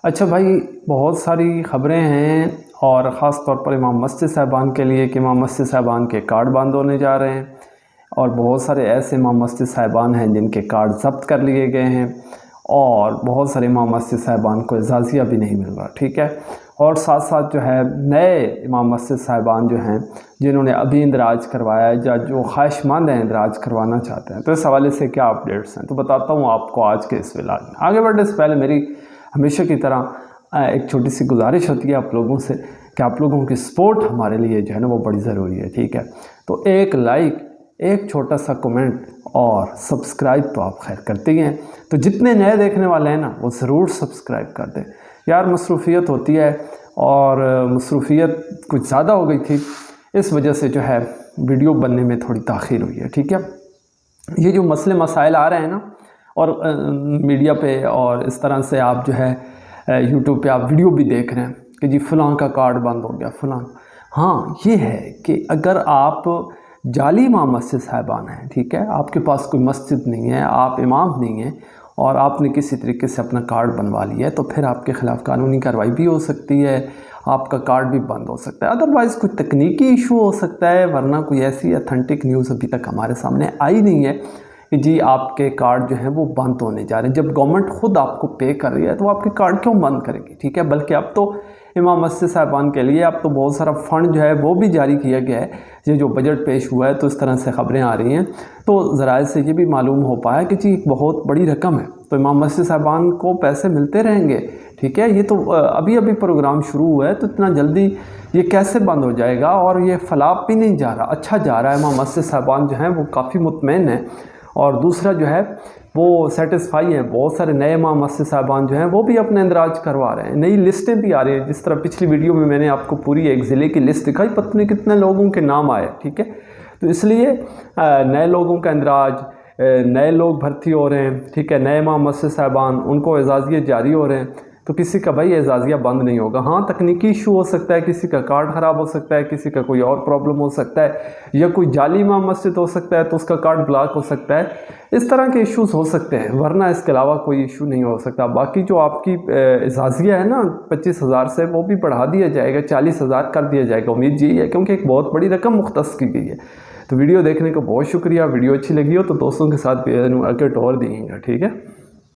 اچھا بھائی، بہت ساری خبریں ہیں اور خاص طور پر امام مسجد صاحبان کے لیے کہ امام مسجد صاحبان کے کارڈ بند ہونے جا رہے ہیں، اور بہت سارے ایسے امام مسجد صاحبان ہیں جن کے کارڈ ضبط کر لیے گئے ہیں، اور بہت سارے امام مسجد صاحبان کو اعزازیہ بھی نہیں مل رہا، ٹھیک ہے۔ اور ساتھ ساتھ جو ہے نئے امام مسجد صاحبان جو ہیں جنہوں نے ابھی اندراج کروایا ہے یا جو خواہش مند ہیں اندراج کروانا چاہتے ہیں، تو اس حوالے سے کیا اپڈیٹس ہیں تو بتاتا ہوں آپ کو آج کے اس ولاگ میں۔ آگے بڑھنے سے پہلے میری ہمیشہ کی طرح ایک چھوٹی سی گزارش ہوتی ہے آپ لوگوں سے کہ آپ لوگوں کی سپورٹ ہمارے لیے جو ہے نا وہ بڑی ضروری ہے، ٹھیک ہے۔ تو ایک لائک، ایک چھوٹا سا کمنٹ اور سبسکرائب تو آپ خیر کرتے ہی ہیں، تو جتنے نئے دیکھنے والے ہیں نا وہ ضرور سبسکرائب کر دیں یار۔ مصروفیت ہوتی ہے اور مصروفیت کچھ زیادہ ہو گئی تھی، اس وجہ سے جو ہے ویڈیو بننے میں تھوڑی تاخیر ہوئی ہے، ٹھیک ہے۔ یہ جو مسئلے مسائل آ رہے ہیں نا، اور میڈیا پہ اور اس طرح سے آپ جو ہے یوٹیوب پہ آپ ویڈیو بھی دیکھ رہے ہیں کہ جی فلاں کا کارڈ بند ہو گیا فلاں۔ ہاں یہ ہے کہ اگر آپ جعلی امام مسجد صاحبان ہیں، ٹھیک ہے، آپ کے پاس کوئی مسجد نہیں ہے، آپ امام نہیں ہیں اور آپ نے کسی طریقے سے اپنا کارڈ بنوا لیا ہے، تو پھر آپ کے خلاف قانونی کارروائی بھی ہو سکتی ہے، آپ کا کارڈ بھی بند ہو سکتا ہے۔ ادروائز کوئی تکنیکی ایشو ہو سکتا ہے، ورنہ کوئی ایسی اتھینٹک نیوز ابھی تک ہمارے سامنے آئی نہیں ہے کہ جی آپ کے کارڈ جو ہیں وہ بند ہونے جا رہے ہیں۔ جب گورنمنٹ خود آپ کو پے کر رہی ہے تو آپ کے کارڈ کیوں بند کرے گی، ٹھیک ہے۔ بلکہ اب تو امام مسجد صاحبان کے لیے اب تو بہت سارا فنڈ جو ہے وہ بھی جاری کیا گیا ہے، یہ جو بجٹ پیش ہوا ہے تو اس طرح سے خبریں آ رہی ہیں، تو ذرائع سے یہ بھی معلوم ہو پایا کہ جی ایک بہت بڑی رقم ہے، تو امام مسجد صاحبان کو پیسے ملتے رہیں گے، ٹھیک ہے۔ یہ تو ابھی پروگرام شروع ہوا ہے، تو اتنا جلدی یہ کیسے بند ہو جائے گا؟ اور یہ فلاپ بھی نہیں جا رہا، اچھا جا رہا ہے۔ امام مسجد صاحبان جو ہیں وہ کافی مطمئن ہیں، اور دوسرا جو ہے وہ سیٹسفائی ہیں۔ بہت سارے نئے امام مسجد صاحبان جو ہیں وہ بھی اپنے اندراج کروا رہے ہیں، نئی لسٹیں بھی آ رہی ہیں، جس طرح پچھلی ویڈیو میں نے آپ کو پوری ایک ضلع کی لسٹ دکھائی، پتہ نہیں کتنے لوگوں کے نام آئے، ٹھیک ہے۔ تو اس لیے نئے لوگوں کا اندراج، نئے لوگ بھرتی ہو رہے ہیں، ٹھیک ہے، نئے امام مسجد صاحبان ان کو اعزازیے جاری ہو رہے ہیں، تو کسی کا بھائی اعزازیہ بند نہیں ہوگا۔ ہاں تکنیکی ایشو ہو سکتا ہے، کسی کا کارڈ خراب ہو سکتا ہے، کسی کا کوئی اور پرابلم ہو سکتا ہے، یا کوئی جعلی امام مسجد ہو سکتا ہے تو اس کا کارڈ بلاک ہو سکتا ہے، اس طرح کے ایشوز ہو سکتے ہیں، ورنہ اس کے علاوہ کوئی ایشو نہیں ہو سکتا۔ باقی جو آپ کی اعزازیہ ہے نا 25,000 سے، وہ بھی بڑھا دیا جائے گا، 40,000 کر دیا جائے گا، امید یہی ہے، کیونکہ ایک بہت بڑی رقم مختص کی گئی ہے۔ تو ویڈیو دیکھنے کو بہت شکریہ، ویڈیو اچھی لگی ہو تو دوستوں کے ساتھ بھی اکٹ اور دیجیے گا، ٹھیک ہے۔